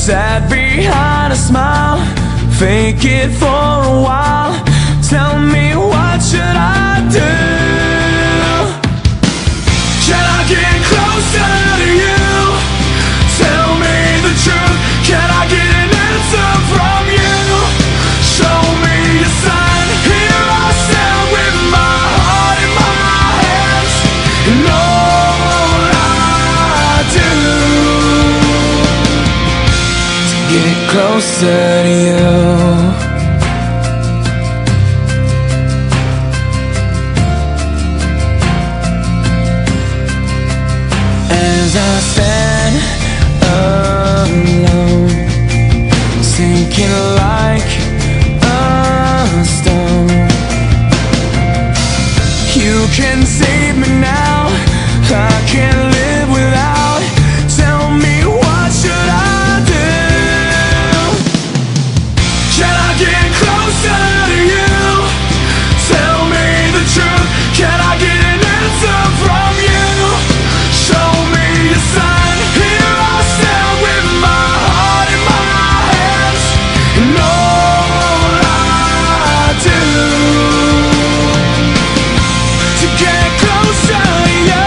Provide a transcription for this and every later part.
Sad behind a smile, fake it for a while. Tell me, what should I do? Can I get closer to you? Tell me the truth. Can I get an answer from you? Show me a sign. Here I stand with my heart in my hands, and all I do to get closer to you. As I stand alone, sinking like a stone, you can save me now. I can't live without. Tell me, what should I do? Can I get closer to you? Tell me the truth. Can I get an answer from you? Show me a sign. Here I stand with my heart in my hands, and all I do to get closer to you.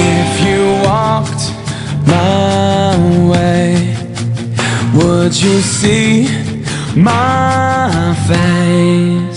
If you walked my way, would you see my face?